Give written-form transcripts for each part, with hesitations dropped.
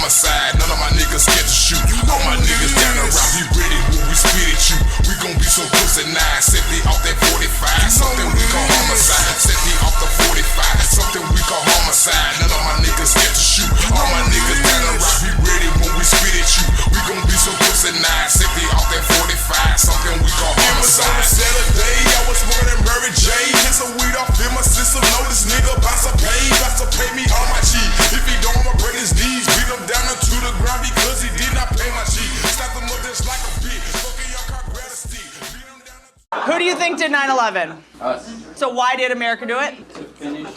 homicide. None of my niggas scared to shoot. All my niggas down the route, be ready when we spit at you. We gon' be so close at 9, set me off that 45. Something we call homicide. Set me off the 45. Something we call homicide. None of my niggas scared to shoot. All my niggas down the route, be ready when we spit at you. We gon' be so close at 9, set me off that 45. Something we call homicide. It was on a Saturday, I was smoking that Mary J. Hit some weed off in my system. Know this nigga bout to pay me all my cheese. If he don't, I'ma break his knees. Beat him down to the ground because he did not pay my cheese. Stop him up just like a bitch. Fucking your car, grab a stick. Beat him down to... Who do you think did 9/11? Us. So why did America do it? To finish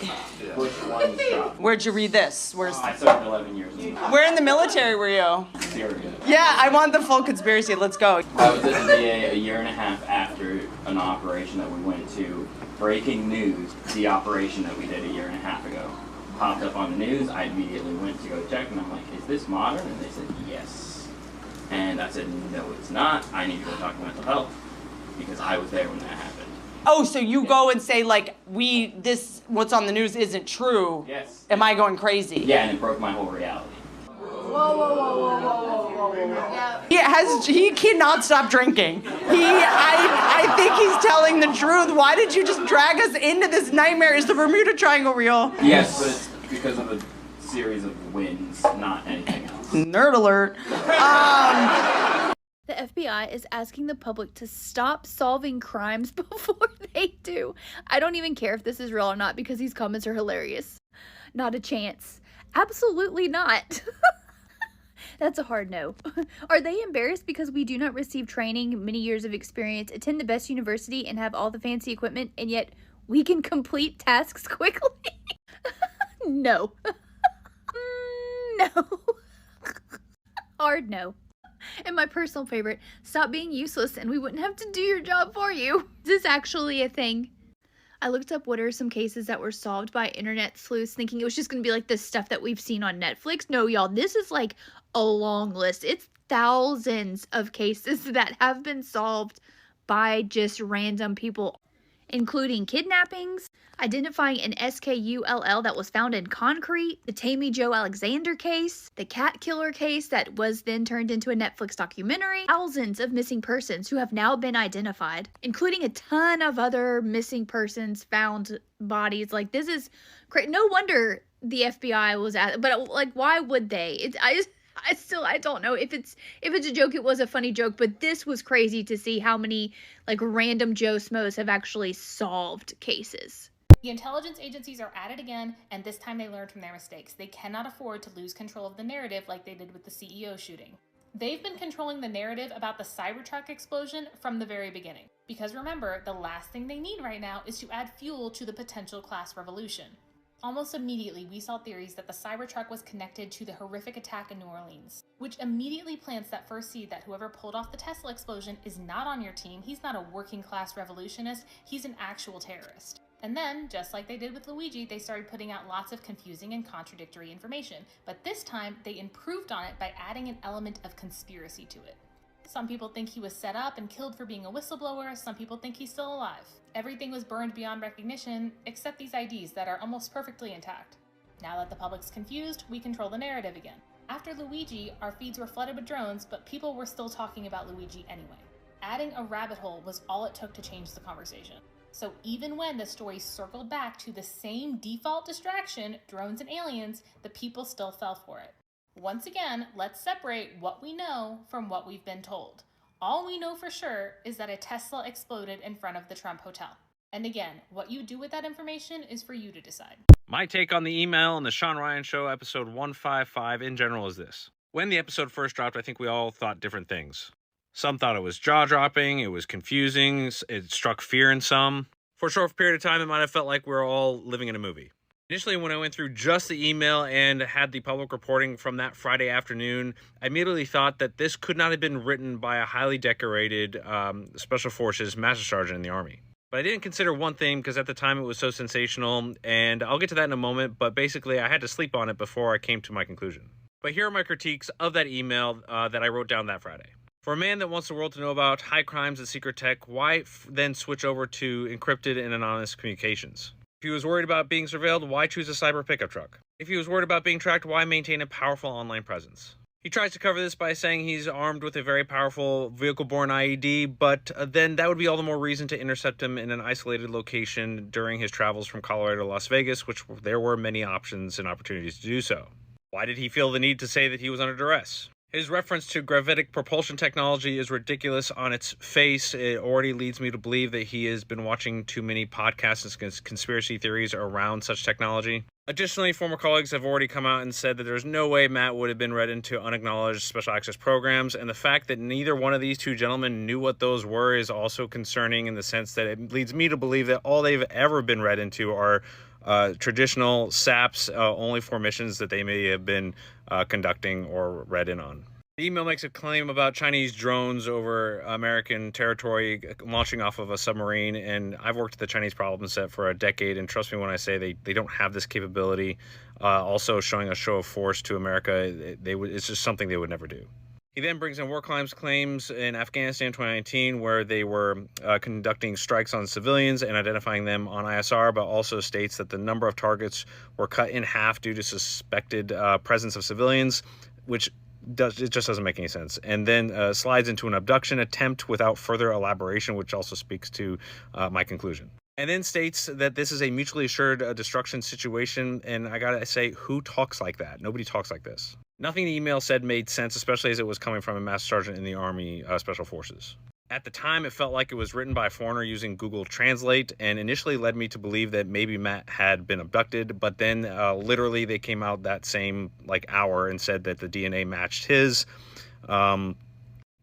Bush 1's job. Where'd you read this? I served 11 years in Where in the military were you? Syria. Yeah, I want the full conspiracy. Let's go. I was at the VA a year and a half after an operation that we went to. Breaking news, the operation that we did a year and a half ago popped up on the news. I immediately went to go check, and I'm like, is this modern? And they said, yes. And I said, no, it's not. I need to go talk to mental health, because I was there when that happened. Oh, so you go and say, like, what's on the news isn't true. Yes. Am I going crazy? Yeah, and it broke my whole reality. Whoa. He cannot stop drinking. I think he's telling the truth. Why did you just drag us into this nightmare? Is the Bermuda Triangle real? Yes, but it's because of a series of wins, not anything else. Nerd alert. The FBI is asking the public to stop solving crimes before they do. I don't even care if this is real or not because these comments are hilarious. Not a chance. Absolutely not. That's a hard no. Are they embarrassed because we do not receive training, many years of experience, attend the best university, and have all the fancy equipment, and yet we can complete tasks quickly? No. No. Hard no. And my personal favorite, stop being useless and we wouldn't have to do your job for you. Is this actually a thing? I looked up what are some cases that were solved by internet sleuths, thinking it was just going to be like this stuff that we've seen on Netflix. No, y'all, this is like a long list. It's thousands of cases that have been solved by just random people, including kidnappings, identifying an SKULL that was found in concrete, the Tammy Joe Alexander case, the cat killer case that was then turned into a Netflix documentary, thousands of missing persons who have now been identified, including a ton of other missing persons found bodies. Like, this is crazy. No wonder the FBI was at, but like, why would they? I don't know if it's a joke. It was a funny joke, but this was crazy to see how many like random Joe Schmoes have actually solved cases. The intelligence agencies are at it again, and this time they learned from their mistakes. They cannot afford to lose control of the narrative like they did with the CEO shooting. They've been controlling the narrative about the Cybertruck explosion from the very beginning. Because remember, the last thing they need right now is to add fuel to the potential class revolution. Almost immediately, we saw theories that the Cybertruck was connected to the horrific attack in New Orleans, which immediately plants that first seed that whoever pulled off the Tesla explosion is not on your team. He's not a working class revolutionist, he's an actual terrorist. And then, just like they did with Luigi, they started putting out lots of confusing and contradictory information. But this time, they improved on it by adding an element of conspiracy to it. Some people think he was set up and killed for being a whistleblower, some people think he's still alive. Everything was burned beyond recognition, except these IDs that are almost perfectly intact. Now that the public's confused, we control the narrative again. After Luigi, our feeds were flooded with drones, but people were still talking about Luigi anyway. Adding a rabbit hole was all it took to change the conversation. So even when the story circled back to the same default distraction, drones and aliens, the people still fell for it. Once again, let's separate what we know from what we've been told. All we know for sure is that a Tesla exploded in front of the Trump Hotel. And again, what you do with that information is for you to decide. My take on the email on the Shawn Ryan Show, episode 155, in general is this. When the episode first dropped, I think we all thought different things. Some thought it was jaw-dropping, it was confusing, it struck fear in some. For a short period of time, it might have felt like we were all living in a movie. Initially, when I went through just the email and had the public reporting from that Friday afternoon, I immediately thought that this could not have been written by a highly decorated Special Forces Master Sergeant in the Army. But I didn't consider one thing because at the time it was so sensational, and I'll get to that in a moment, but basically I had to sleep on it before I came to my conclusion. But here are my critiques of that email that I wrote down that Friday. For a man that wants the world to know about high crimes and secret tech, why then switch over to encrypted and anonymous communications? If he was worried about being surveilled, why choose a cyber pickup truck? If he was worried about being tracked, why maintain a powerful online presence? He tries to cover this by saying he's armed with a very powerful vehicle-borne IED, but then that would be all the more reason to intercept him in an isolated location during his travels from Colorado to Las Vegas, which there were many options and opportunities to do so. Why did he feel the need to say that he was under duress? His reference to gravitic propulsion technology is ridiculous on its face. It already leads me to believe that he has been watching too many podcasts and conspiracy theories around such technology. Additionally, former colleagues have already come out and said that there's no way Matt would have been read into unacknowledged special access programs, and the fact that neither one of these two gentlemen knew what those were is also concerning in the sense that it leads me to believe that all they've ever been read into are traditional SAPs, only for missions that they may have been conducting or read in on. The email makes a claim about Chinese drones over American territory launching off of a submarine, and I've worked at the Chinese problem set for a decade, and trust me when I say they don't have this capability. Also showing a show of force to America, it's just something they would never do. He then brings in war crimes claims in Afghanistan in 2019, where they were conducting strikes on civilians and identifying them on ISR, but also states that the number of targets were cut in half due to suspected presence of civilians, which it just doesn't make any sense. And then slides into an abduction attempt without further elaboration, which also speaks to my conclusion. And then states that this is a mutually assured destruction situation, and I gotta say, who talks like that? Nobody talks like this. Nothing the email said made sense, especially as it was coming from a master sergeant in the Army Special Forces. At the time, it felt like it was written by a foreigner using Google Translate, and initially led me to believe that maybe Matt had been abducted, but then literally they came out that same hour and said that the DNA matched his.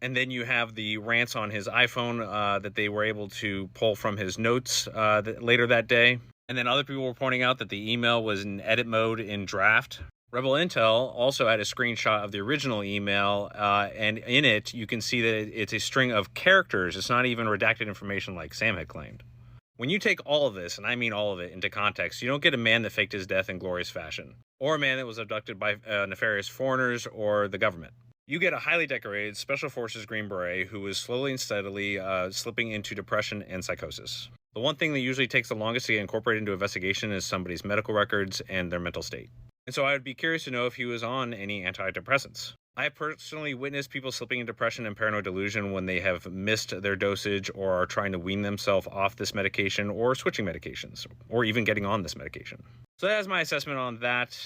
And then you have the rants on his iPhone that they were able to pull from his notes later that day. And then other people were pointing out that the email was in edit mode in draft. Rebel Intel also had a screenshot of the original email, and in it, you can see that it's a string of characters. It's not even redacted information like Sam had claimed. When you take all of this, and I mean all of it, into context, you don't get a man that faked his death in glorious fashion, or a man that was abducted by nefarious foreigners or the government. You get a highly decorated Special Forces Green Beret who is slowly and steadily slipping into depression and psychosis. The one thing that usually takes the longest to get incorporated into an investigation is somebody's medical records and their mental state. And so I would be curious to know if he was on any antidepressants. I have personally witnessed people slipping in depression and paranoid delusion when they have missed their dosage or are trying to wean themselves off this medication or switching medications or even getting on this medication. So that's my assessment on that.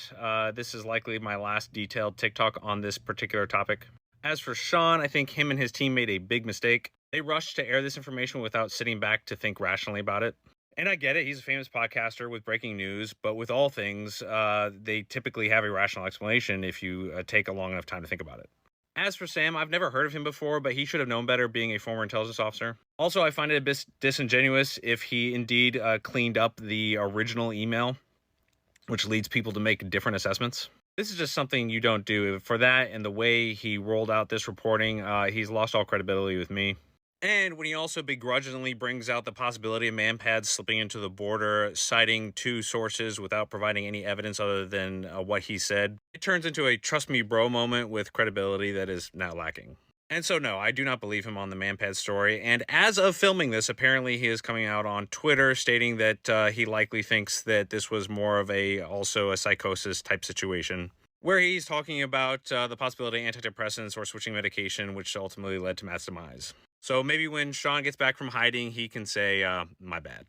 This is likely my last detailed TikTok on this particular topic. As for Shawn, I think him and his team made a big mistake. They rushed to air this information without sitting back to think rationally about it. And I get it, he's a famous podcaster with breaking news, but with all things, they typically have a rational explanation if you take a long enough time to think about it. As for Sam, I've never heard of him before, but he should have known better being a former intelligence officer. Also, I find it a bit disingenuous if he indeed cleaned up the original email, which leads people to make different assessments. This is just something you don't do. For that and the way he rolled out this reporting, he's lost all credibility with me. And when he also begrudgingly brings out the possibility of manpads slipping into the border, citing two sources without providing any evidence other than what he said, it turns into a trust me bro moment with credibility that is now lacking. And so no, I do not believe him on the manpad story. And as of filming this, apparently he is coming out on Twitter stating that he likely thinks that this was more of also a psychosis type situation, where he's talking about the possibility of antidepressants or switching medication, which ultimately led to Matt's demise. So maybe when Shawn gets back from hiding, he can say, my bad.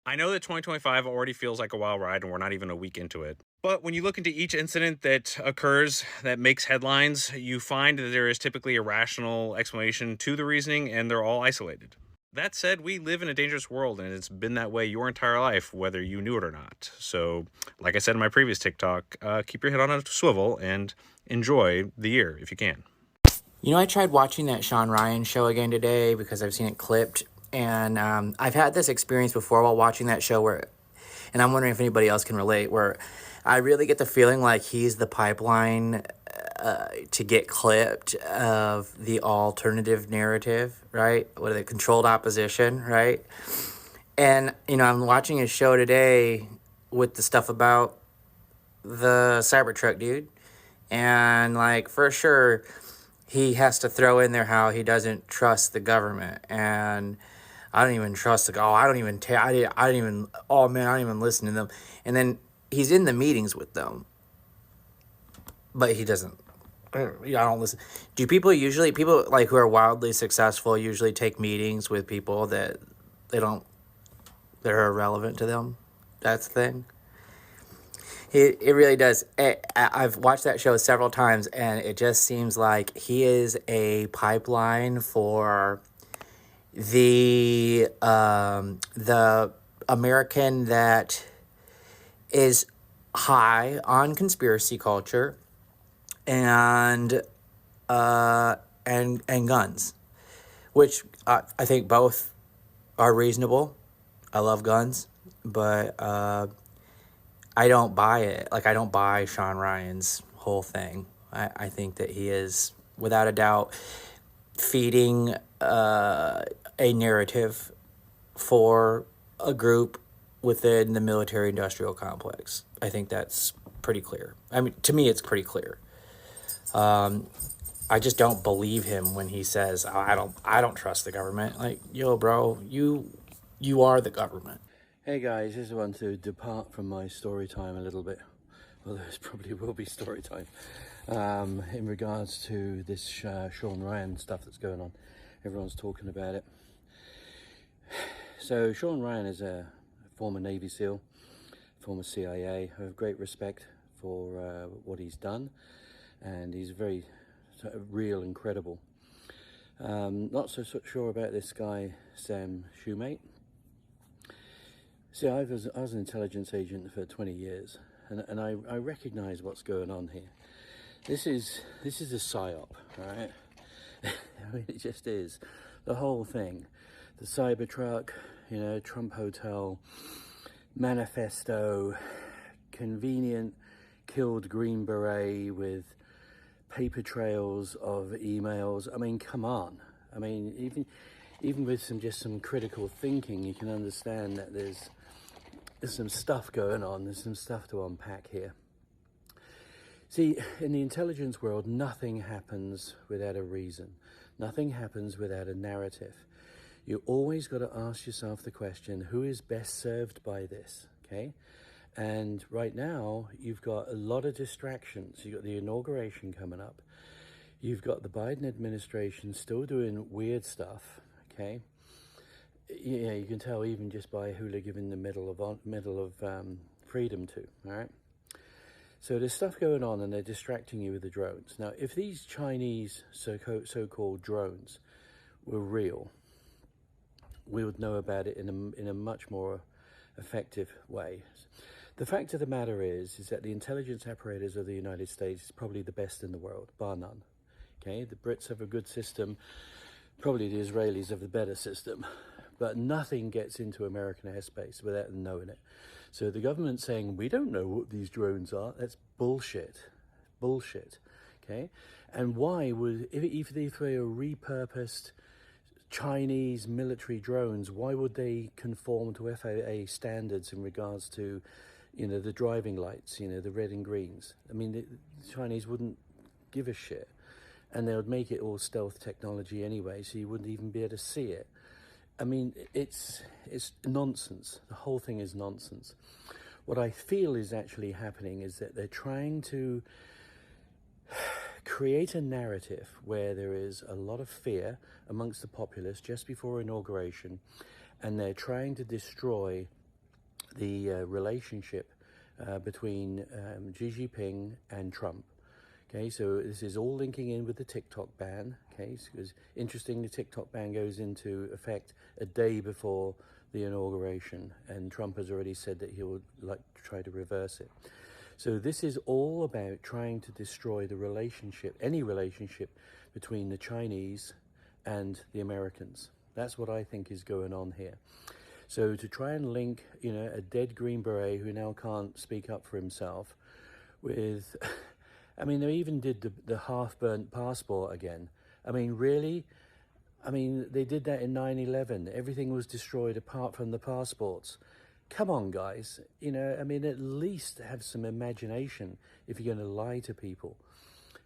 I know that 2025 already feels like a wild ride and we're not even a week into it. But when you look into each incident that occurs that makes headlines, you find that there is typically a rational explanation to the reasoning and they're all isolated. That said, we live in a dangerous world and it's been that way your entire life, whether you knew it or not. So, like I said in my previous TikTok, keep your head on a swivel and enjoy the year if you can. You know, I tried watching that Shawn Ryan show again today because I've seen it clipped. And I've had this experience before while watching that show and I'm wondering if anybody else can relate, where I really get the feeling like he's the pipeline to get clipped of the alternative narrative, right? What are they, controlled opposition, right? And, you know, I'm watching his show today with the stuff about the Cybertruck dude. And, for sure, he has to throw in there how he doesn't trust the government. And I don't even trust I don't even listen to them. And then he's in the meetings with them. but he doesn't. I don't listen. Do people like who are wildly successful usually take meetings with people that they don't, that are irrelevant to them? That's the thing. It really does. I've watched that show several times, and it just seems like he is a pipeline for the American that is high on conspiracy culture and guns, which I think both are reasonable. I love guns, but I don't buy it. Like, I don't buy Shawn Ryan's whole thing. I think that he is, without a doubt, feeding a narrative for a group within the military-industrial complex. I think that's pretty clear. I mean, to me, it's pretty clear. I just don't believe him when he says, oh, I don't trust the government. Like, yo, bro, you are the government. Hey guys, just want to depart from my story time a little bit. Well, there probably will be story time. In regards to this Shawn Ryan stuff that's going on. Everyone's talking about it. So Shawn Ryan is a former Navy SEAL, former CIA. I have great respect for what he's done, and he's very real and credible. Not so sure about this guy, Sam Shoemate. See, I was an intelligence agent for 20 years, and I recognize what's going on here. This is a psyop, right? I mean, it just is. The whole thing. The Cybertruck, Trump Hotel, manifesto, convenient killed Green Beret with paper trails of emails. I mean, come on. I mean, even with some critical thinking, you can understand that there's some stuff going on. There's some stuff to unpack here. See, in the intelligence world, nothing happens without a reason. Nothing happens without a narrative. You always got to ask yourself the question, who is best served by this, okay? And right now, you've got a lot of distractions. You've got the inauguration coming up. You've got the Biden administration still doing weird stuff, okay? Yeah, you can tell even just by who they're giving the Medal of Freedom to, all right? So there's stuff going on, and they're distracting you with the drones. Now, if these Chinese so-called drones were real, we would know about it in a much more effective way. The fact of the matter is that the intelligence apparatus of the United States is probably the best in the world, bar none. Okay, the Brits have a good system, probably the Israelis have the better system, but nothing gets into American airspace without them knowing it. So the government saying, we don't know what these drones are, that's bullshit. Bullshit, okay? And why would, if they were repurposed Chinese military drones, why would they conform to FAA standards in regards to, the driving lights, the red and greens? I mean, the Chinese wouldn't give a shit. And they would make it all stealth technology anyway, so you wouldn't even be able to see it. I mean, it's nonsense. The whole thing is nonsense. What I feel is actually happening is that they're trying to create a narrative where there is a lot of fear amongst the populace just before inauguration, and they're trying to destroy the relationship between Xi Jinping and Trump. Okay, so this is all linking in with the TikTok ban. Okay, because interestingly, the TikTok ban goes into effect a day before the inauguration, and Trump has already said that he would like to try to reverse it. So this is all about trying to destroy the relationship, any relationship between the Chinese and the Americans. That's what I think is going on here. So to try and link, a dead Green Beret who now can't speak up for himself with, I mean, they even did the half-burnt passport again. I mean, really? I mean, they did that in 9/11. Everything was destroyed apart from the passports. Come on, guys. I mean, at least have some imagination if you're going to lie to people.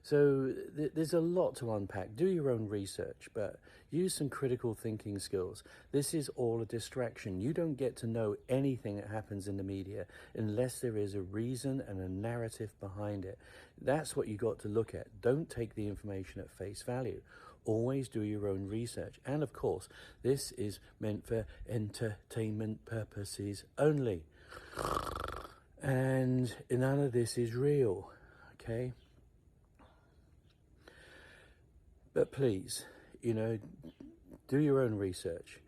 So there's a lot to unpack. Do your own research, but use some critical thinking skills. This is all a distraction. You don't get to know anything that happens in the media unless there is a reason and a narrative behind it. That's what you got to look at. Don't take the information at face value. Always do your own research. And of course, this is meant for entertainment purposes only. And none of this is real, okay? But please, do your own research.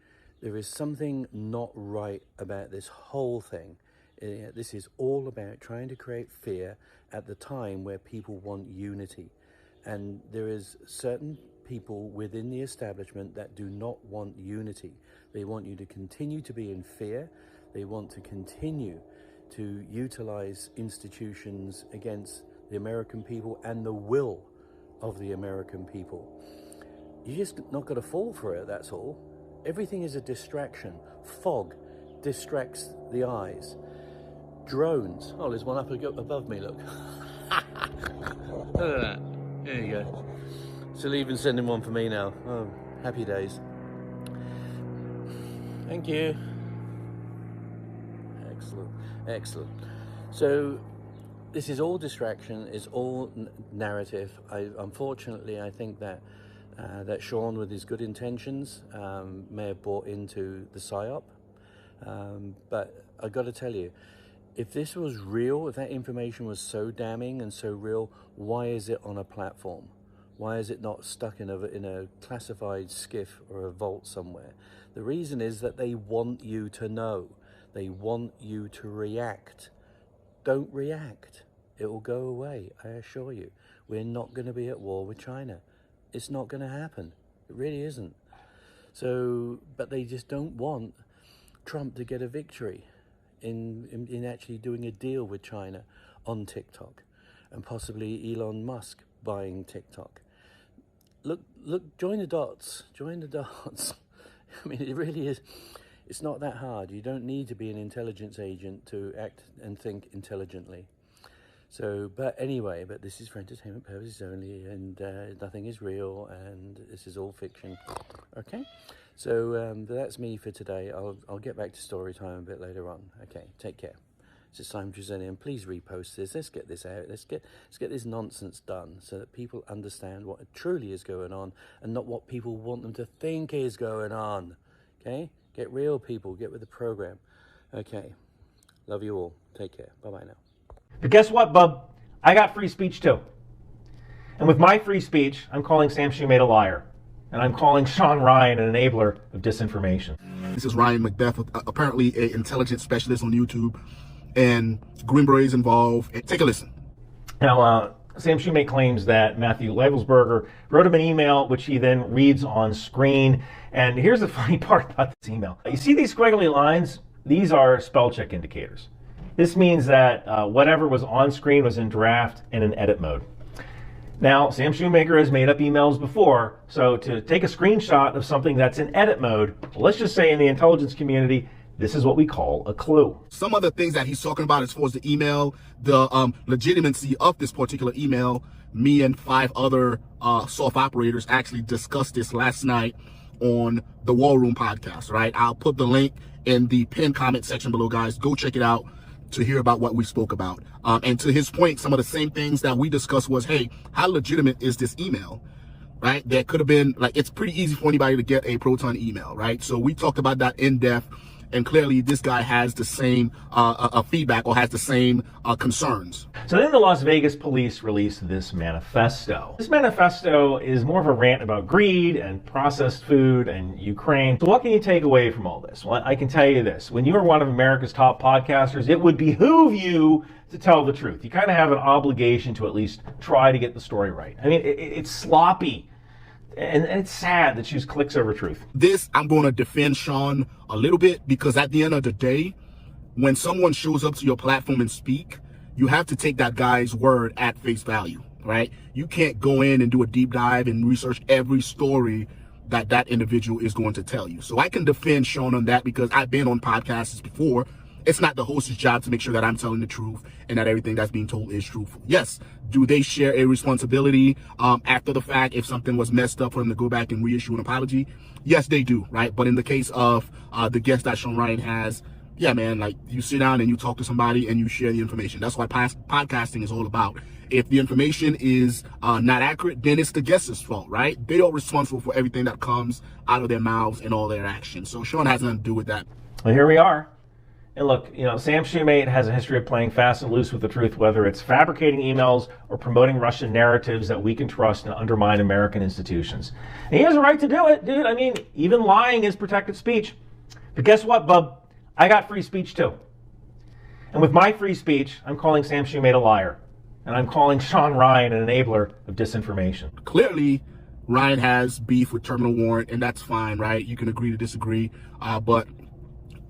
There is something not right about this whole thing. This is all about trying to create fear at the time where people want unity. And there is certain people within the establishment that do not want unity. They want you to continue to be in fear. They want to continue to utilize institutions against the American people and the will of the American people. You just not got to fall for it, that's all. Everything is a distraction. Fog distracts the eyes. Drones. Oh, there's one up above me, look. Look at that. There you go. So even sending one for me now. Oh, happy days. Thank you. Excellent. So this is all distraction, it's all narrative. Unfortunately, I think that Shawn, with his good intentions, may have bought into the psyop. But I got to tell you, if this was real, if that information was so damning and so real, why is it on a platform? Why is it not stuck in a classified skiff or a vault somewhere? The reason is that they want you to know. They want you to react. Don't react. It will go away, I assure you. We're not going to be at war with China. It's not going to happen. It really isn't. So, but they just don't want Trump to get a victory in actually doing a deal with China on TikTok, and possibly Elon Musk buying TikTok. Look, join the dots. I mean, it really is. It's not that hard. You don't need to be an intelligence agent to act and think intelligently. So, but anyway, this is for entertainment purposes only, and nothing is real, and this is all fiction. Okay? So that's me for today. I'll get back to story time a bit later on. Okay, take care. This is Simon Trezenian. Please repost this. Let's get this out. Let's get this nonsense done so that people understand what truly is going on and not what people want them to think is going on. Okay? Get real, people. Get with the program. Okay. Love you all. Take care. Bye-bye now. But guess what, bub? I got free speech too. And with my free speech, I'm calling Sam Shumate a liar. And I'm calling Shawn Ryan an enabler of disinformation. This is Ryan Macbeth, apparently an intelligence specialist on YouTube. And Green Berets involved. Take a listen. Now, Sam Shumate claims that Matthew Leibelsberger wrote him an email, which he then reads on screen. And here's the funny part about this email. You see these squiggly lines? These are spell check indicators. This means that whatever was on screen was in draft and in edit mode. Now, Sam Shoemaker has made up emails before, so to take a screenshot of something that's in edit mode, well, let's just say in the intelligence community, this is what we call a clue. Some other things that he's talking about as far as the email, the legitimacy of this particular email, me and 5 other soft operators actually discussed this last night on the War Room podcast, right? I'll put the link in the pinned comment section below, guys. Go check it out to hear about what we spoke about. And to his point, some of the same things that we discussed was, hey, how legitimate is this email, right? That could have been, like, it's pretty easy for anybody to get a Proton email, right? So we talked about that in depth, and clearly this guy has the same feedback or has the same concerns. So then the Las Vegas police released this manifesto. This manifesto is more of a rant about greed and processed food and Ukraine. So what can you take away from all this? Well, I can tell you this. When you are one of America's top podcasters, it would behoove you to tell the truth. You kind of have an obligation to at least try to get the story right. I mean, it's sloppy. And it's sad that she's clicks over truth. This, I'm going to defend Shawn a little bit, because at the end of the day, when someone shows up to your platform and speak, you have to take that guy's word at face value, right? You can't go in and do a deep dive and research every story that individual is going to tell you. So I can defend Shawn on that, because I've been on podcasts before It's not the host's job to make sure that I'm telling the truth and that everything that's being told is truthful. Yes, do they share a responsibility after the fact if something was messed up for them to go back and reissue an apology? Yes, they do, right? But in the case of the guest that Shawn Ryan has, yeah, man, like you sit down and you talk to somebody and you share the information. That's what podcasting is all about. If the information is not accurate, then it's the guest's fault, right? They are responsible for everything that comes out of their mouths and all their actions. So Shawn has nothing to do with that. Well, here we are. And look, Sam Shoemate has a history of playing fast and loose with the truth, whether it's fabricating emails or promoting Russian narratives that we can trust and undermine American institutions. And he has a right to do it, dude. I mean, even lying is protected speech. But guess what, bub? I got free speech too. And with my free speech, I'm calling Sam Shoemate a liar. And I'm calling Shawn Ryan an enabler of disinformation. Clearly, Ryan has beef with Terminal Warrant, and that's fine, right? You can agree to disagree, but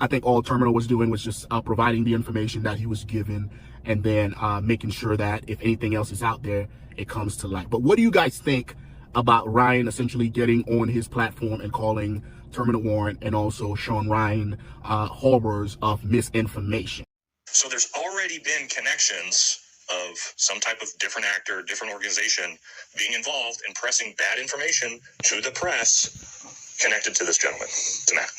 I think all Terminal was doing was just providing the information that he was given and then making sure that if anything else is out there, it comes to light. But what do you guys think about Ryan essentially getting on his platform and calling Terminal Warrant and also Shawn Ryan harbors of misinformation? So there's already been connections of some type of different actor, different organization being involved in pressing bad information to the press connected to this gentleman, to Matt.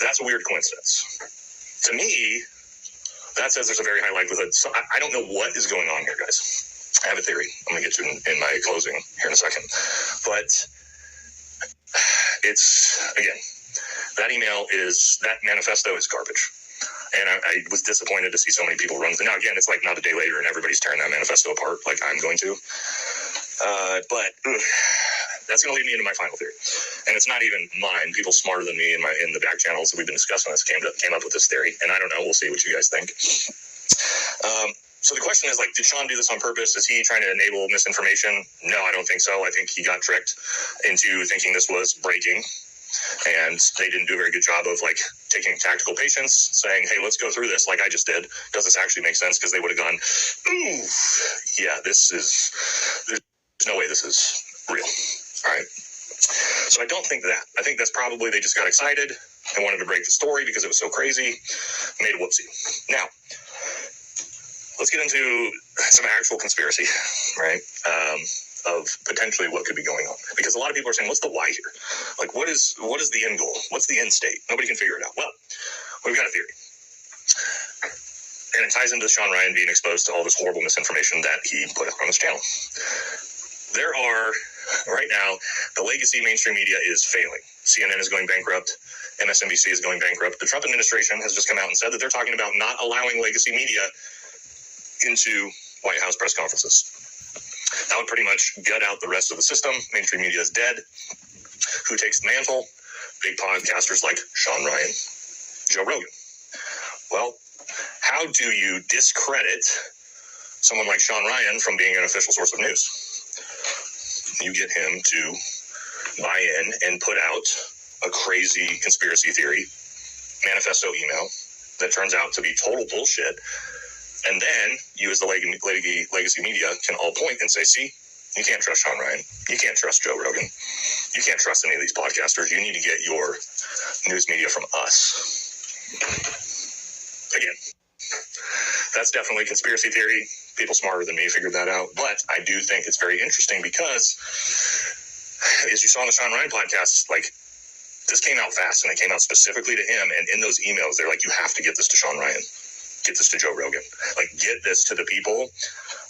That's a weird coincidence. To me, that says there's a very high likelihood. So I don't know what is going on here, guys. I have a theory. I'm going to get to in my closing here in a second. But it's, again, that manifesto is garbage. And I was disappointed to see so many people run. Now, again, it's like not a day later and everybody's tearing that manifesto apart like I'm going to. But that's going to lead me into my final theory. And it's not even mine. People smarter than me in the back channels that we've been discussing this came up with this theory. And I don't know. We'll see what you guys think. So the question is, like, did Shawn do this on purpose? Is he trying to enable misinformation? No, I don't think so. I think he got tricked into thinking this was breaking. And they didn't do a very good job of, like, taking tactical patience, saying, hey, let's go through this like I just did. Does this actually make sense? Because they would have gone, ooh, yeah, there's no way this is real. All right. So I don't think that. I think that's probably they just got excited and wanted to break the story because it was so crazy, made a whoopsie. Now, let's get into some actual conspiracy, right? Of potentially what could be going on. Because a lot of people are saying, what's the why here? Like, what is the end goal? What's the end state? Nobody can figure it out. Well, we've got a theory. And it ties into Shawn Ryan being exposed to all this horrible misinformation that he put out on his channel. There are, right now, the legacy mainstream media is failing. CNN is going bankrupt. MSNBC is going bankrupt. The Trump administration has just come out and said that they're talking about not allowing legacy media into White House press conferences. That would pretty much gut out the rest of the system. Mainstream media is dead. Who takes the mantle? Big podcasters like Shawn Ryan, Joe Rogan. Well, how do you discredit someone like Shawn Ryan from being an official source of news? You get him to buy in and put out a crazy conspiracy theory manifesto email that turns out to be total bullshit. And then you as the legacy media can all point and say, see, you can't trust Shawn Ryan. You can't trust Joe Rogan. You can't trust any of these podcasters. You need to get your news media from us. Again, that's definitely conspiracy theory. People smarter than me figured that out. But I do think it's very interesting because, as you saw on the Shawn Ryan podcast, like, this came out fast and it came out specifically to him. And in those emails, they're like, you have to get this to Shawn Ryan. Get this to Joe Rogan. Like, get this to the people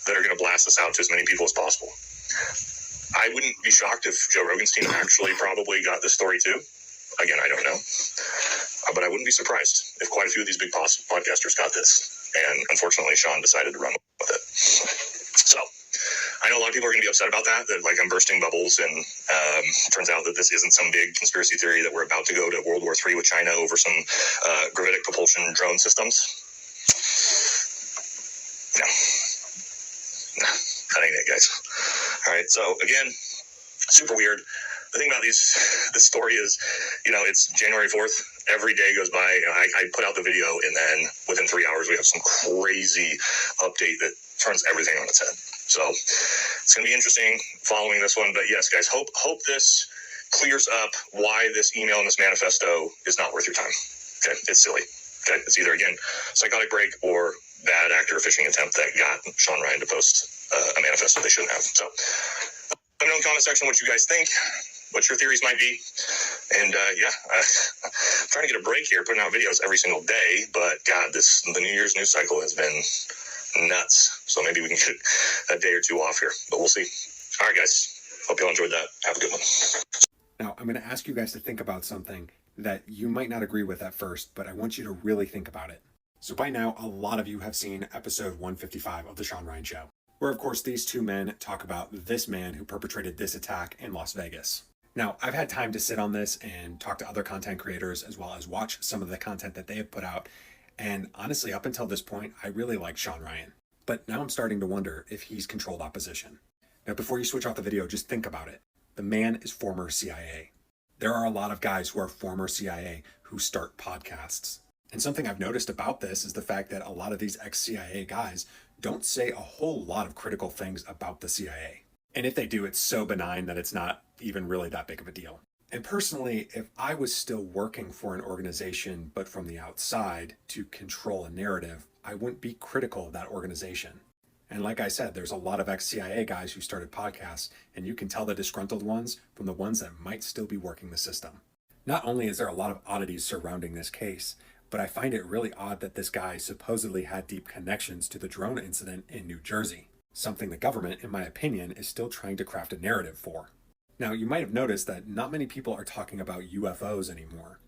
that are going to blast this out to as many people as possible. I wouldn't be shocked if Joe Rogan's team actually probably got this story too. Again, I don't know. But I wouldn't be surprised if quite a few of these big podcasters got this. And unfortunately, Shawn decided to run with it. So, I know a lot of people are going to be upset about that like I'm bursting bubbles, and turns out that this isn't some big conspiracy theory that we're about to go to World War III with China over some gravitic propulsion drone systems. No, that ain't it, guys. All right, so again, super weird. The thing about this story is, it's January 4th. Every day goes by. I put out the video, and then within 3 hours, we have some crazy update that turns everything on its head. So it's going to be interesting following this one. But yes, guys, hope this clears up why this email and this manifesto is not worth your time. Okay, it's silly. Okay, it's either, again, psychotic break or bad actor phishing attempt that got Shawn Ryan to post a manifesto they shouldn't have. So let me know in the comment section what you guys think, what your theories might be. And I'm trying to get a break here, putting out videos every single day, but God, the New Year's news cycle has been nuts. So maybe we can get a day or two off here, but we'll see. All right, guys. Hope you all enjoyed that. Have a good one. Now, I'm going to ask you guys to think about something that you might not agree with at first, but I want you to really think about it. So by now, a lot of you have seen episode 155 of The Shawn Ryan Show, where of course these two men talk about this man who perpetrated this attack in Las Vegas. Now, I've had time to sit on this and talk to other content creators as well as watch some of the content that they have put out. And honestly, up until this point, I really liked Shawn Ryan. But now I'm starting to wonder if he's controlled opposition. Now, before you switch off the video, just think about it. The man is former CIA. There are a lot of guys who are former CIA who start podcasts. And something I've noticed about this is the fact that a lot of these ex-CIA guys don't say a whole lot of critical things about the CIA. And if they do, it's so benign that it's not even really that big of a deal. And personally, if I was still working for an organization, but from the outside to control a narrative, I wouldn't be critical of that organization. And like I said, there's a lot of ex-CIA guys who started podcasts, and you can tell the disgruntled ones from the ones that might still be working the system. Not only is there a lot of oddities surrounding this case, but I find it really odd that this guy supposedly had deep connections to the drone incident in New Jersey, something the government, in my opinion, is still trying to craft a narrative for. Now, you might have noticed that not many people are talking about UFOs anymore,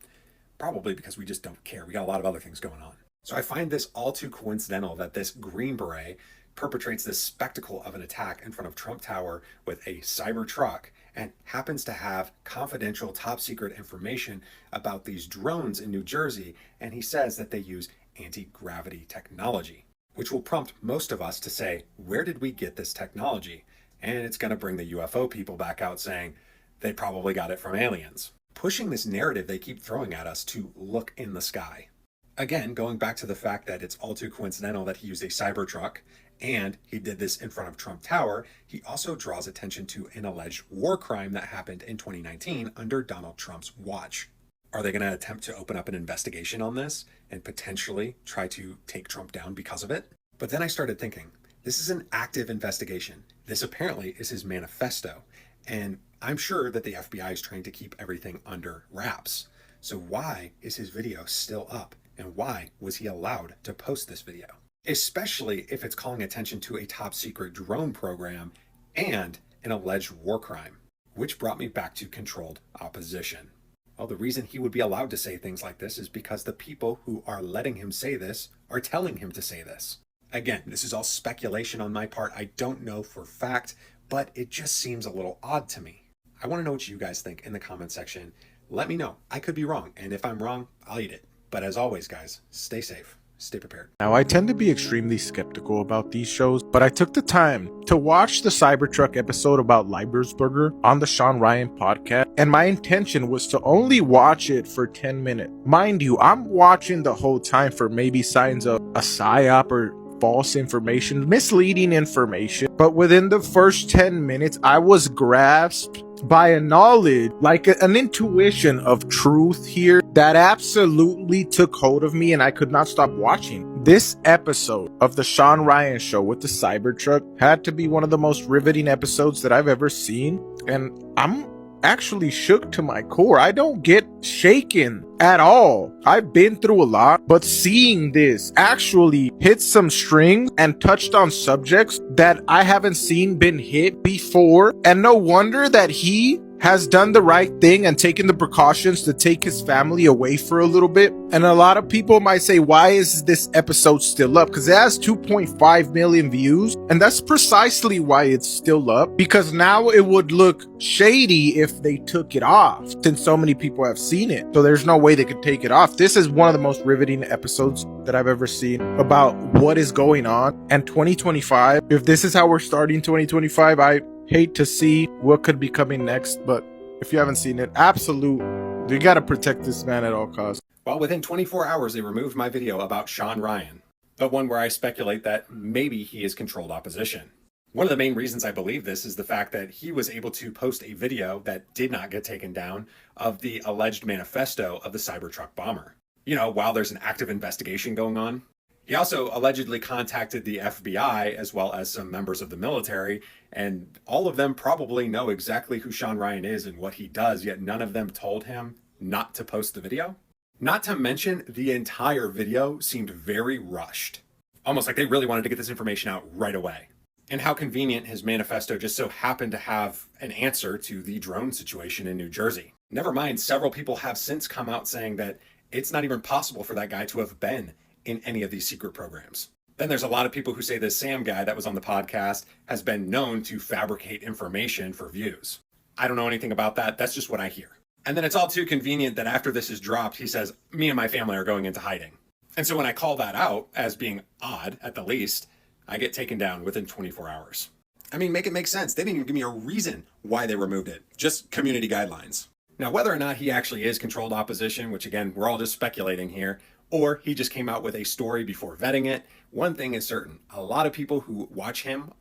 probably because we just don't care. We got a lot of other things going on. So I find this all too coincidental that this Green Beret perpetrates this spectacle of an attack in front of Trump Tower with a cyber truck and happens to have confidential top secret information about these drones in New Jersey, and he says that they use anti-gravity technology, which will prompt most of us to say, where did we get this technology? And it's going to bring the UFO people back out saying they probably got it from aliens, pushing this narrative they keep throwing at us to look in the sky. Again, going back to the fact that it's all too coincidental that he used a cyber truck and he did this in front of Trump Tower, he also draws attention to an alleged war crime that happened in 2019 under Donald Trump's watch. Are they going to attempt to open up an investigation on this and potentially try to take Trump down because of it? But then I started thinking, this is an active investigation. This apparently is his manifesto, and I'm sure that the FBI is trying to keep everything under wraps. So why is his video still up? And why was he allowed to post this video? Especially if it's calling attention to a top secret drone program and an alleged war crime, which brought me back to controlled opposition. Well, the reason he would be allowed to say things like this is because the people who are letting him say this are telling him to say this. Again, this is all speculation on my part. I don't know for fact, but it just seems a little odd to me. I want to know what you guys think in the comment section. Let me know. I could be wrong, and if I'm wrong, I'll eat it. But as always, guys, stay safe. Stay prepared. Now, I tend to be extremely skeptical about these shows, but I took the time to watch the Cybertruck episode about Leibersburger on the Shawn Ryan podcast, and my intention was to only watch it for 10 minutes. Mind you, I'm watching the whole time for maybe signs of a psyop or false information, misleading information, but within the first 10 minutes, I was grasped by a knowledge, like an intuition of truth here that absolutely took hold of me, and I could not stop watching. This episode of the Shawn Ryan Show with the Cybertruck had to be one of the most riveting episodes that I've ever seen, and I'm actually shook to my core. I don't get shaken at all. I've been through a lot, but seeing this actually hit some strings and touched on subjects that I haven't seen been hit before, and no wonder that he has done the right thing and taken the precautions to take his family away for a little bit. And a lot of people might say, why is this episode still up? Because it has 2.5 million views, and that's precisely why it's still up, because now it would look shady if they took it off, since so many people have seen it. So there's no way they could take it off. This is one of the most riveting episodes that I've ever seen about what is going on. And 2025, if this is how we're starting 2025, I hate to see what could be coming next, but if you haven't seen it, you gotta protect this man at all costs. Well, within 24 hours, they removed my video about Shawn Ryan, the one where I speculate that maybe he is controlled opposition. One of the main reasons I believe this is the fact that he was able to post a video that did not get taken down of the alleged manifesto of the Cybertruck bomber. while there's an active investigation going on. He also allegedly contacted the FBI as well as some members of the military, and all of them probably know exactly who Shawn Ryan is and what he does, yet none of them told him not to post the video. Not to mention, the entire video seemed very rushed. Almost like they really wanted to get this information out right away. And how convenient his manifesto just so happened to have an answer to the drone situation in New Jersey. Never mind, several people have since come out saying that it's not even possible for that guy to have been in any of these secret programs. Then there's a lot of people who say this Sam guy that was on the podcast has been known to fabricate information for views. I don't know anything about that. That's just what I hear. And then it's all too convenient that after this is dropped, he says, me and my family are going into hiding. And so when I call that out as being odd, at the least, I get taken down within 24 hours. I mean, make it make sense. They didn't even give me a reason why they removed it. Just community guidelines. Now, whether or not he actually is controlled opposition, which again, we're all just speculating here, or he just came out with a story before vetting it, one thing is certain. A lot of people who watch him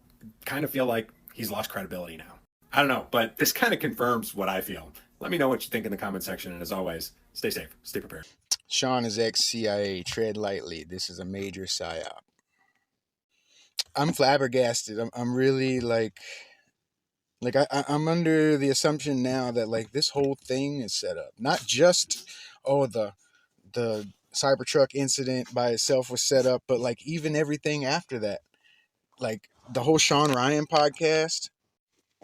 kind of feel like he's lost credibility now. I don't know, but this kind of confirms what I feel. Let me know what you think in the comment section, and as always, stay safe, stay prepared. Shawn is ex-CIA. Tread lightly. This is a major psyop. I'm flabbergasted. I'm really I'm under the assumption now that like this whole thing is set up. Not just the Cybertruck incident by itself was set up, but like even everything after that, like the whole Shawn Ryan podcast.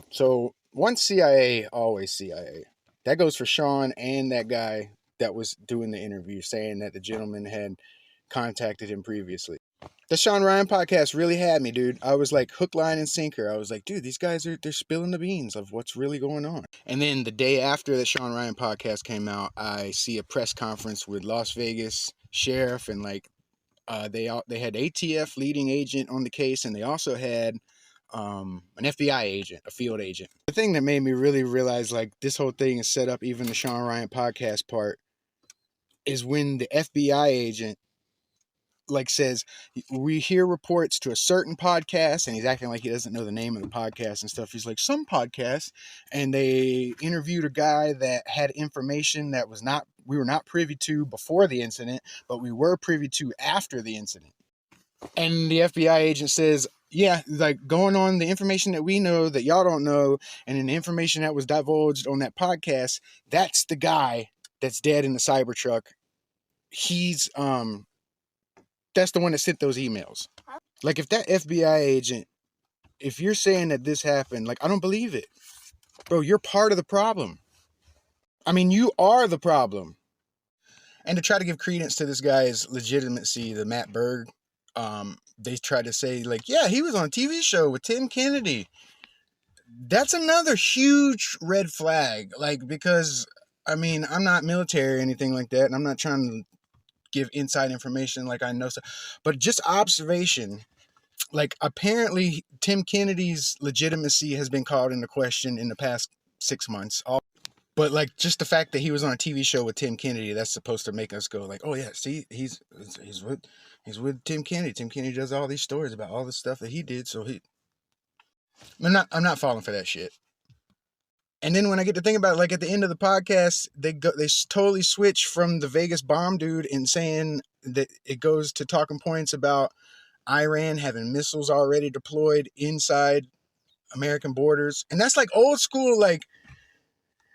So once CIA, always CIA. That goes for Shawn and that guy that was doing the interview, saying that the gentleman had contacted him previously. The Shawn Ryan podcast really had me, dude. I was like hook, line, and sinker. I was like, dude, these guys they're spilling the beans of what's really going on. And then the day after the Shawn Ryan podcast came out, I see a press conference with Las Vegas sheriff, and like they had ATF leading agent on the case, and they also had an FBI agent, a field agent. The thing that made me really realize like this whole thing is set up, even the Shawn Ryan podcast part, is when the FBI agent like says, we hear reports to a certain podcast, and he's acting like he doesn't know the name of the podcast and stuff. He's like, some podcasts, and they interviewed a guy that had information that we were not privy to before the incident, but we were privy to after the incident. And the FBI agent says, yeah, like going on the information that we know that y'all don't know, and in the information that was divulged on that podcast, that's the guy that's dead in the Cybertruck. He's that's the one that sent those emails. Like if that FBI agent, if you're saying that this happened, like I don't believe it. Bro, you're part of the problem. I mean, you are the problem. And to try to give credence to this guy's legitimacy, the Matt Berg, they tried to say like, yeah, he was on a TV show with Tim Kennedy. That's another huge red flag. Like, because I mean, I'm not military or anything like that, and I'm not trying to give inside information like I know so, but just observation. Like apparently Tim Kennedy's legitimacy has been called into question in the past 6 months. But like just the fact that he was on a TV show with Tim Kennedy, that's supposed to make us go like, oh yeah, see, he's with Tim Kennedy. Tim Kennedy does all these stories about all the stuff that he did. So I'm not falling for that shit. And then when I get to think about it, like at the end of the podcast, they totally switch from the Vegas bomb dude and saying that it goes to talking points about Iran having missiles already deployed inside American borders. And that's like old school. Like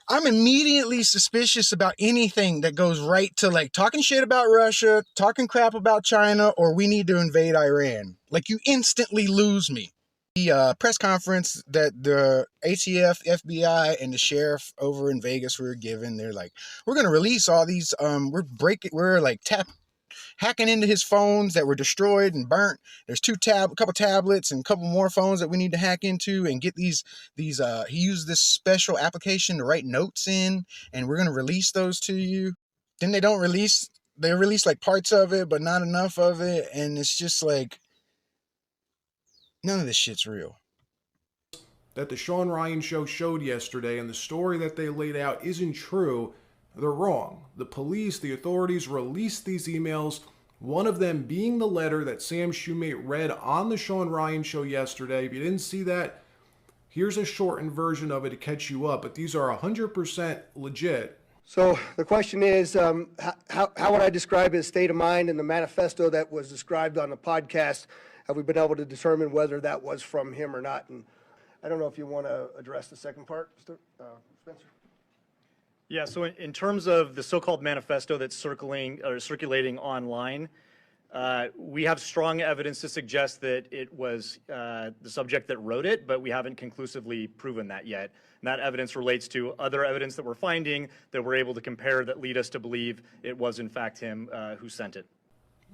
I'm immediately suspicious about anything that goes right to like talking shit about Russia, talking crap about China, or we need to invade Iran. Like you instantly lose me. The press conference that the ATF, FBI, and the sheriff over in Vegas were given, they're like, we're going to release all these, we're like hacking into his phones that were destroyed and burnt. There's a couple tablets and a couple more phones that we need to hack into and get these, he used this special application to write notes in, and we're going to release those to you. Then they release like parts of it, but not enough of it. And it's just like, none of this shit's real. That the Shawn Ryan show showed yesterday and the story that they laid out isn't true, they're wrong. The police, the authorities released these emails, one of them being the letter that Sam Shoemate read on the Shawn Ryan show yesterday. If you didn't see that, here's a shortened version of it to catch you up, but these are 100% legit. So the question is, how would I describe his state of mind in the manifesto that was described on the podcast? Have we been able to determine whether that was from him or not? And I don't know if you want to address the second part, Spencer. Yeah, so in terms of the so-called manifesto that's circulating online, we have strong evidence to suggest that it was the subject that wrote it, but we haven't conclusively proven that yet. And that evidence relates to other evidence that we're finding that we're able to compare that lead us to believe it was in fact him who sent it.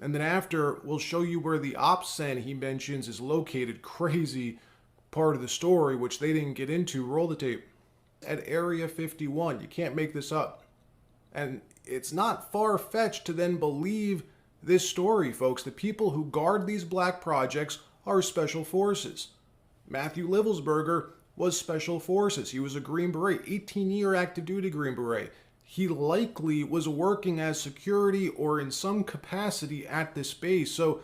And then after, we'll show you where the ops cent he mentions is located. Crazy part of the story, which they didn't get into. Roll the tape. At Area 51. You can't make this up. And it's not far-fetched to then believe this story, folks. The people who guard these black projects are special forces. Matthew Livelsberger was special forces. He was a Green Beret, 18-year active duty Green Beret. He likely was working as security or in some capacity at this base. So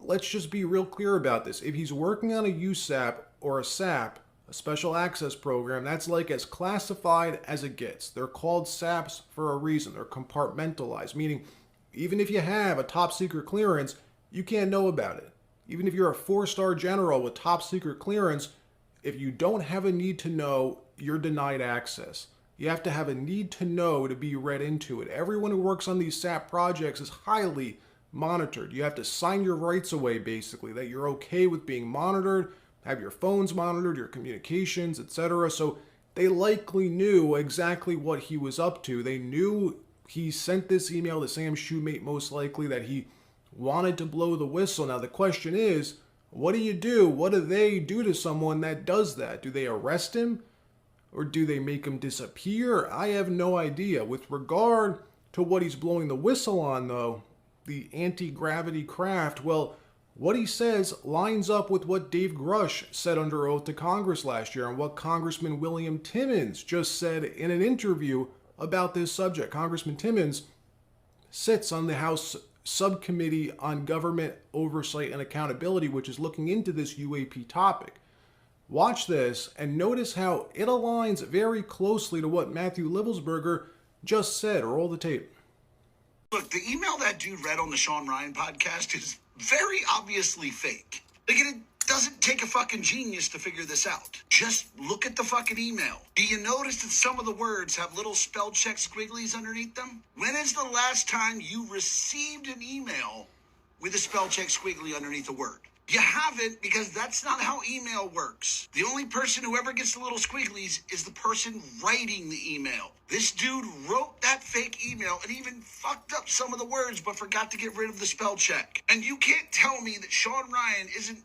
let's just be real clear about this. If he's working on a USAP or a SAP, a special access program, that's like as classified as it gets. They're called SAPs for a reason. They're compartmentalized, meaning even if you have a top secret clearance, you can't know about it. Even if you're a 4-star general with top secret clearance, if you don't have a need to know, you're denied access. You have to have a need to know to be read into it. Everyone who works on these SAP projects is highly monitored. You have to sign your rights away, basically, that you're okay with being monitored, have your phones monitored, your communications, etc. So they likely knew exactly what he was up to. They knew he sent this email to Sam Shoemate, most likely, that he wanted to blow the whistle. Now the question is, what do you do? What do they do to someone that does that? Do they arrest him? Or do they make him disappear? I have no idea. With regard to what he's blowing the whistle on, though, the anti-gravity craft, well, what he says lines up with what Dave Grush said under oath to Congress last year and what Congressman William Timmons just said in an interview about this subject. Congressman Timmons sits on the House Subcommittee on Government Oversight and Accountability, which is looking into this UAP topic. Watch this and notice how it aligns very closely to what Matthew Livelsberger just said. Roll the tape. Look, the email that dude read on the Shawn Ryan podcast is very obviously fake. Like, it doesn't take a fucking genius to figure this out. Just look at the fucking email. Do you notice that some of the words have little spell check squigglies underneath them? When is the last time you received an email with a spell check squiggly underneath a word? You haven't, because that's not how email works. The only person who ever gets the little squigglies is the person writing the email. This dude wrote that fake email and even fucked up some of the words but forgot to get rid of the spell check. And you can't tell me that Shawn Ryan isn't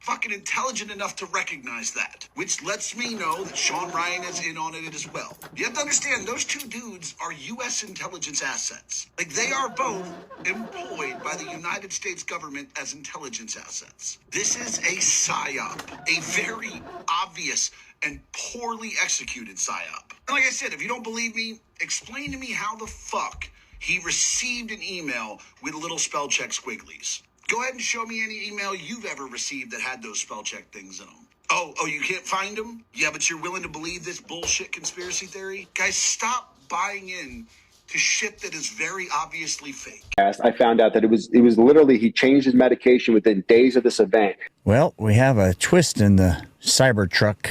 fucking intelligent enough to recognize that, which lets me know that Shawn Ryan is in on it as well. You have to understand, those two dudes are U.S. intelligence assets. Like, they are both employed by the United States government as intelligence assets. This is a psyop, a very obvious and poorly executed psyop. And like I said, if you don't believe me, explain to me how the fuck he received an email with little spell check squigglies. Go ahead and show me any email you've ever received that had those spell check things in them. Oh, you can't find them? Yeah, but you're willing to believe this bullshit conspiracy theory? Guys, stop buying in to shit that is very obviously fake. I found out that it was literally he changed his medication within days of this event. Well, we have a twist in the Cybertruck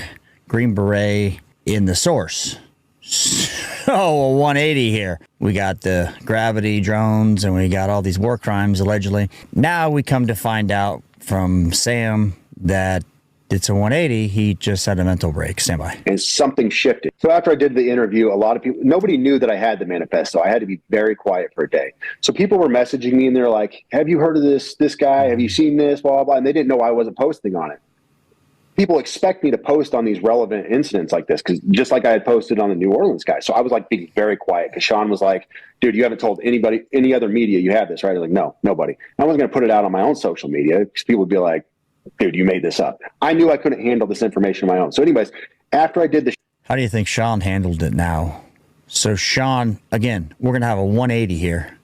Green Beret in the source. Oh, a 180 here. We got the gravity drones and we got all these war crimes allegedly. Now we come to find out from Sam that it's a 180. He just had a mental break. Stand by. And something shifted. So after I did the interview, a lot of people, nobody knew that I had the manifesto. I had to be very quiet for a day. So people were messaging me and they're like, have you heard of this guy? Have you seen this? Blah, blah, blah. And they didn't know I wasn't posting on it. People expect me to post on these relevant incidents like this, because just like I had posted on the New Orleans guy. So I was like being very quiet because Shawn was like, dude, you haven't told anybody, any other media you have this, right? I was like, no, nobody. I wasn't going to put it out on my own social media because people would be like, dude, you made this up. I knew I couldn't handle this information on my own. So anyways, after I did the... How do you think Shawn handled it now? So Shawn, again, we're going to have a 180 here.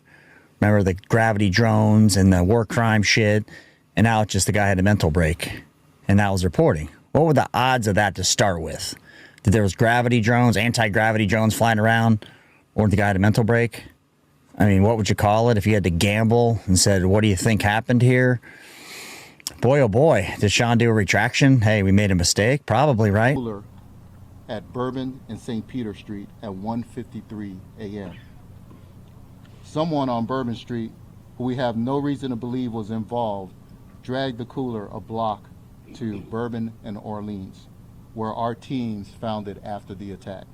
Remember the gravity drones and the war crime shit? And now it's just the guy had a mental break. And that was reporting. What were the odds of that to start with? That there was gravity drones, anti-gravity drones flying around? Or the guy had a mental break? I mean, what would you call it if you had to gamble and said, what do you think happened here? Boy, oh boy, did Shawn do a retraction? Hey, we made a mistake? Probably, right? At Bourbon and St. Peter Street at 1:53 a.m. Someone on Bourbon Street, who we have no reason to believe was involved, dragged the cooler a block to Bourbon and Orleans, where our teams found it after the attack.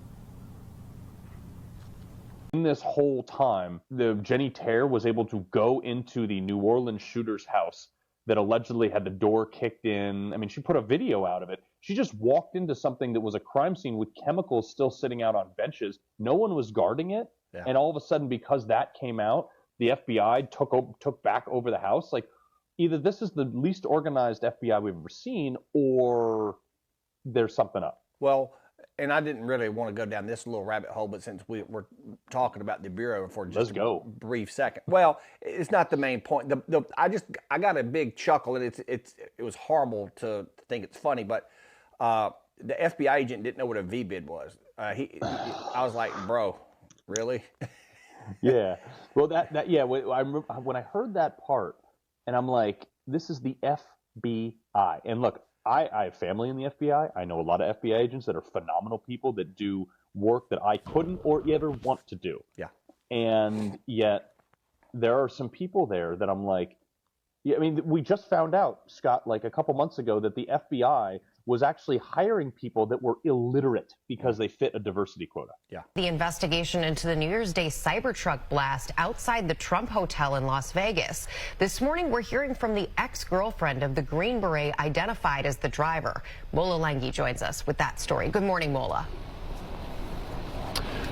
In this whole time, the Jenny Terre was able to go into the New Orleans shooter's house that allegedly had the door kicked in. I mean, she put a video out of it. She just walked into something that was a crime scene with chemicals still sitting out on benches. No one was guarding it. Yeah. And all of a sudden, because that came out, the FBI took back over the house. Like, either this is the least organized FBI we've ever seen, or there's something up. Well, and I didn't really want to go down this little rabbit hole, but since we're talking about the Bureau for just a brief second. Well, it's not the main point. I got a big chuckle, and it was horrible to think it's funny, but the FBI agent didn't know what a V-bid was. I was like, bro, really? Yeah. Well, when I heard that part, and I'm like, this is the FBI. And look, I have family in the FBI. I know a lot of FBI agents that are phenomenal people that do work that I couldn't or ever want to do. Yeah. And yet there are some people there that I'm like, yeah, I mean, we just found out, Scott, like a couple months ago, that the FBI was actually hiring people that were illiterate because they fit a diversity quota. Yeah. The investigation into the New Year's Day Cybertruck blast outside the Trump Hotel in Las Vegas. This morning, we're hearing from the ex-girlfriend of the Green Beret identified as the driver. Mola Langhi joins us with that story. Good morning, Mola.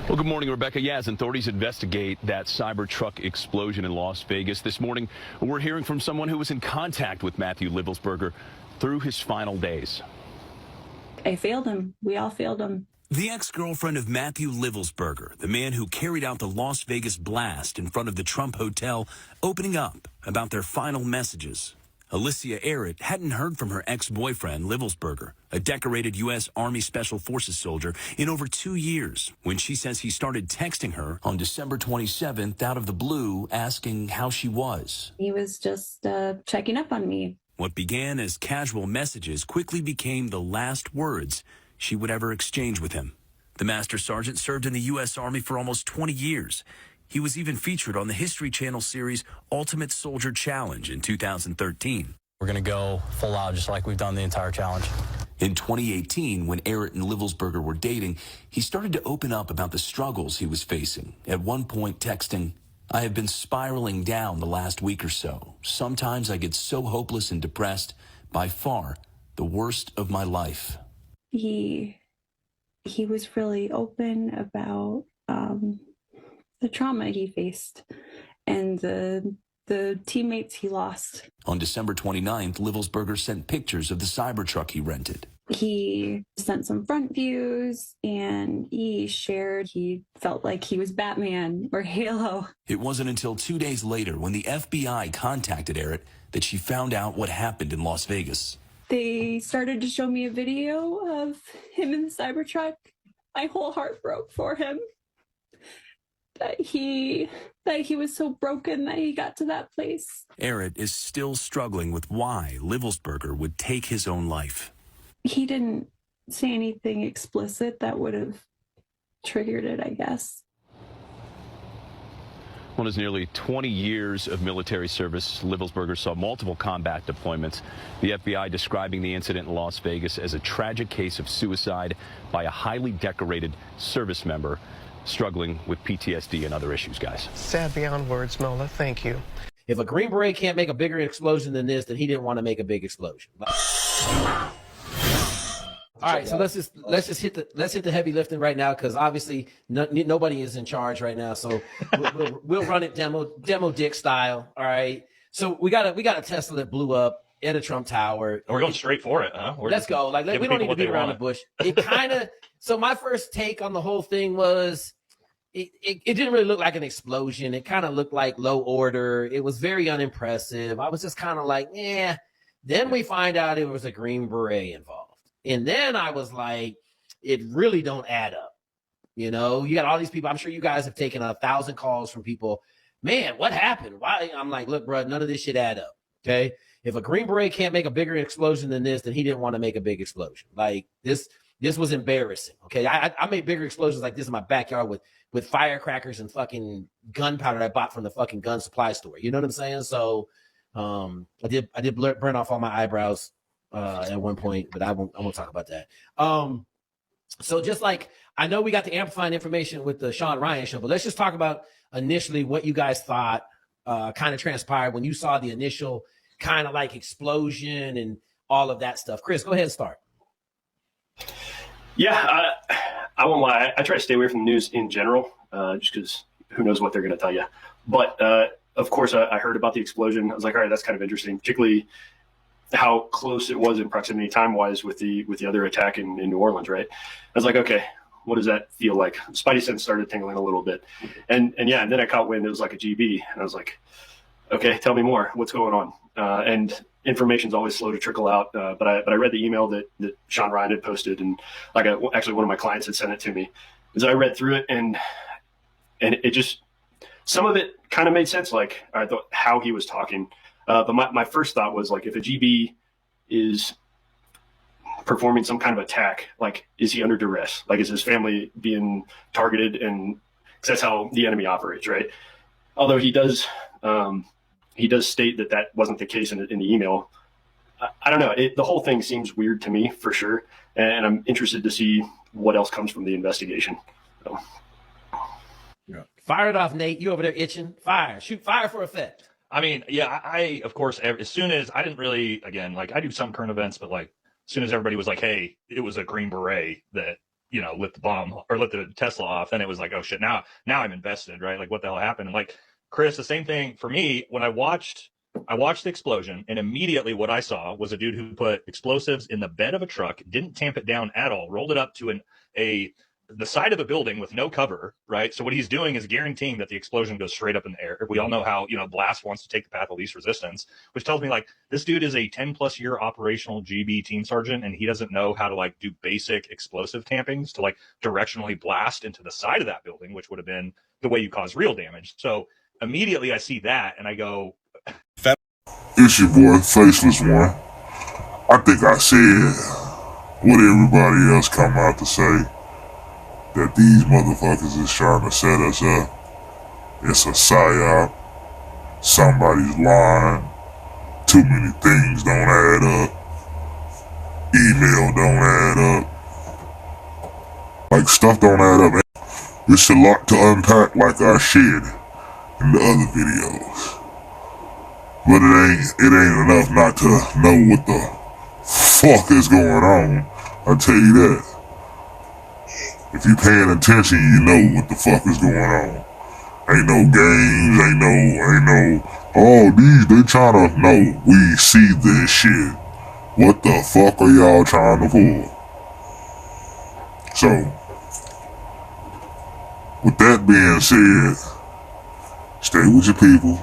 Well, good morning, Rebecca. Yeah, as authorities investigate that Cybertruck explosion in Las Vegas this morning, we're hearing from someone who was in contact with Matthew Livelsberger through his final days. I failed him. We all failed him. The ex-girlfriend of Matthew Livelsberger, the man who carried out the Las Vegas blast in front of the Trump Hotel, opening up about their final messages. Alicia Arrett hadn't heard from her ex-boyfriend, Livelsberger, a decorated U.S. Army Special Forces soldier, in over 2 years, when she says he started texting her on December 27th out of the blue, asking how she was. He was just checking up on me. What began as casual messages quickly became the last words she would ever exchange with him. The Master Sergeant served in the U.S. Army for almost 20 years. He was even featured on the History Channel series Ultimate Soldier Challenge in 2013. We're going to go full out just like we've done the entire challenge. In 2018, when Arrett and Livelsberger were dating, he started to open up about the struggles he was facing, at one point texting, "I have been spiraling down the last week or so. Sometimes I get so hopeless and depressed, by far the worst of my life." He was really open about the trauma he faced and the teammates he lost. On December 29th, Livelsberger sent pictures of the Cybertruck he rented. He sent some front views, and he shared he felt like he was Batman or Halo. It wasn't until 2 days later, when the FBI contacted Arrett, that she found out what happened in Las Vegas. They started to show me a video of him in the Cybertruck. My whole heart broke for him. That he was so broken that he got to that place. Arrett is still struggling with why Livelsberger would take his own life. He didn't say anything explicit that would have triggered it, I guess. Well, his nearly 20 years of military service, Livelsberger saw multiple combat deployments. The FBI describing the incident in Las Vegas as a tragic case of suicide by a highly decorated service member struggling with PTSD and other issues, guys. Sad beyond words, Mola. Thank you. If a Green Beret can't make a bigger explosion than this, then he didn't want to make a big explosion. All right, so let's just hit the heavy lifting right now, because obviously nobody is in charge right now. So we'll run it demo Dick style. All right. So we got a Tesla that blew up at a Trump Tower. We're going straight for it, huh? Let's go. Like, we don't need to beat around the bush. It kind of. So my first take on the whole thing was it didn't really look like an explosion. It kind of looked like low order. It was very unimpressive. I was just kind of like, yeah. Then we find out it was a Green Beret involved. And then I was like, it really don't add up. You know, you got all these people. I'm sure you guys have taken 1,000 calls from people. Man, what happened? Why? I'm like, look, bro, none of this shit add up. Okay. If a Green Beret can't make a bigger explosion than this, then he didn't want to make a big explosion. Like this was embarrassing. Okay. I made bigger explosions like this in my backyard with firecrackers and fucking gunpowder I bought from the fucking gun supply store. You know what I'm saying? So I did burn off all my eyebrows at one point, but I won't talk about that. So just like, I know we got the amplifying information with the Shawn Ryan show, but let's just talk about initially what you guys thought kind of transpired when you saw the initial kind of like explosion and all of that stuff. Chris, go ahead and start. Yeah, I won't lie. I try to stay away from the news in general, just because who knows what they're going to tell you. But of course, I heard about the explosion. I was like, all right, that's kind of interesting, particularly how close it was in proximity time-wise with the other attack in New Orleans, right? I was like, okay, what does that feel like? Spidey sense started tingling a little bit. And then I caught wind it was like a GB, and I was like, okay, tell me more. What's going on? And information's always slow to trickle out. But I read the email that Shawn Ryan had posted, and like actually one of my clients had sent it to me. As I read through it, and it just, some of it kind of made sense, like I thought how he was talking. But my first thought was like, if a GB is performing some kind of attack, like, is he under duress? Like, is his family being targeted? And 'cause that's how the enemy operates, right? Although he does state that wasn't the case in the email. I don't know. The whole thing seems weird to me for sure. And I'm interested to see what else comes from the investigation. So. Yeah. Fire it off, Nate. You over there itching? Fire. Shoot fire for effect. I mean, yeah, I of course, as soon as I didn't really, again, like I do some current events, but like as soon as everybody was like, hey, it was a Green Beret that, lit the bomb or lit the Tesla off, then it was like, oh shit, now I'm invested, right? Like what the hell happened? And like, Chris, the same thing for me when I watched the explosion, and immediately what I saw was a dude who put explosives in the bed of a truck, didn't tamp it down at all, rolled it up to the side of a building with no cover, right? So what he's doing is guaranteeing that the explosion goes straight up in the air. We all know how, blast wants to take the path of least resistance, which tells me like this dude is a 10+ year operational GB team sergeant, and he doesn't know how to like do basic explosive tampings to like directionally blast into the side of that building, which would have been the way you cause real damage. So immediately I see that and I go, it's your boy, Faceless One. I think I said what everybody else come out to say, that these motherfuckers is trying to set us up. It's a psyop. Somebody's lying. Too many things don't add up. Email don't add up. Like, stuff don't add up. It's a lot to unpack, like I shared in the other videos. But it ain't enough not to know what the fuck is going on. I'll tell you that. If you paying attention, you know what the fuck is going on. Ain't no games, ain't no, oh, they trying to, no, we see this shit. What the fuck are y'all trying to pull? So, with that being said, stay with your people.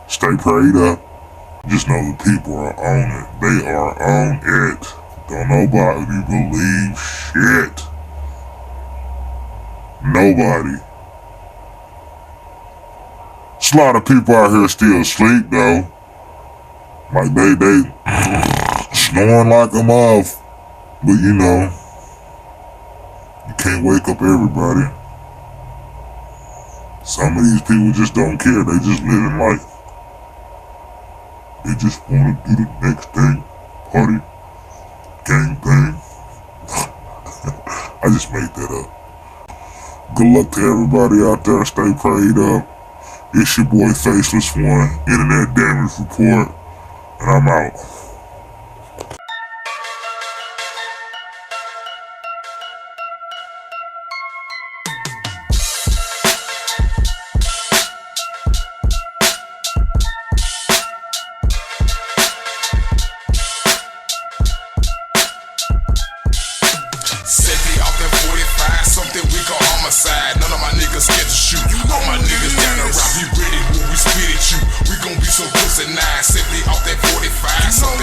Stay prayed up. Just know the people are on it. They are on it. Don't nobody believe shit. Nobody. There's a lot of people out here still asleep though. Like they snoring like a muff. But you can't wake up everybody. Some of these people just don't care. They just living life. They just want to do the next thing. Party. Gang thing. I just made that up. Good luck to everybody out there. Stay prayed up. It's your boy Faceless One, Internet Damage Report, and I'm out. Simply off that 45, something